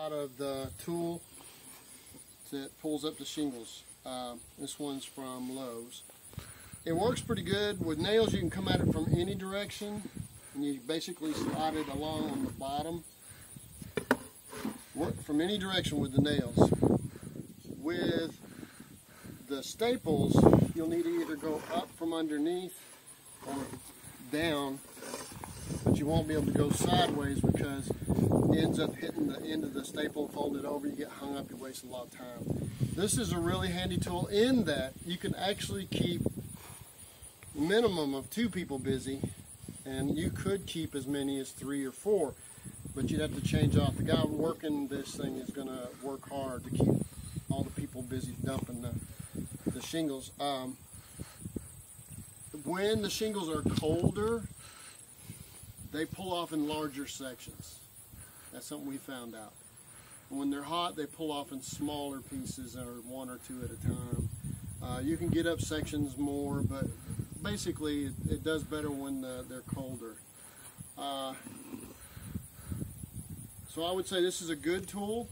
Out of the tool that pulls up the shingles. This one's from Lowe's. It works pretty good. With nails, you can come at it from any direction, and you basically slide it along on the bottom. Work from any direction with the nails. With the staples, you'll need to either go up from underneath or down, but you won't be able to go sideways because it ends up hitting the end of the staple, fold it over, you get hung up, you waste a lot of time. This is a really handy tool in that you can actually keep a minimum of 2 people busy, and you could keep as many as 3 or 4, but you'd have to change off. The guy working this thing is going to work hard to keep all the people busy dumping the shingles. When the shingles are colder, they pull off in larger sections. That's something we found out. When they're hot, they pull off in smaller pieces, or 1 or 2 at a time. You can get up sections more, but basically it does better when they're colder. So I would say this is a good tool.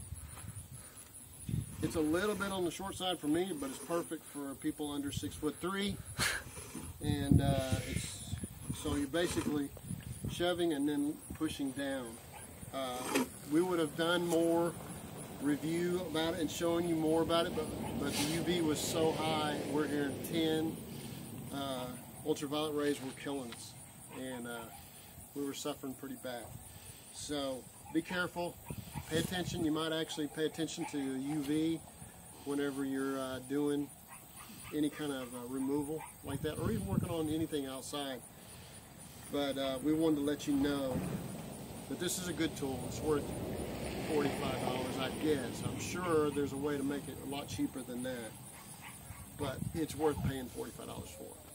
It's a little bit on the short side for me, but it's perfect for people under 6'3", and so you're basically shoving and then pushing down. We would have done more review about it and showing you more about it, but the UV was so high. We're hearing 10. Ultraviolet rays were killing us, and we were suffering pretty bad. So be careful, pay attention. You might actually pay attention to UV whenever you're doing any kind of removal like that, or even working on anything outside. But we wanted to let you know that this is a good tool. It's worth $45, I guess. I'm sure there's a way to make it a lot cheaper than that, but it's worth paying $45 for it.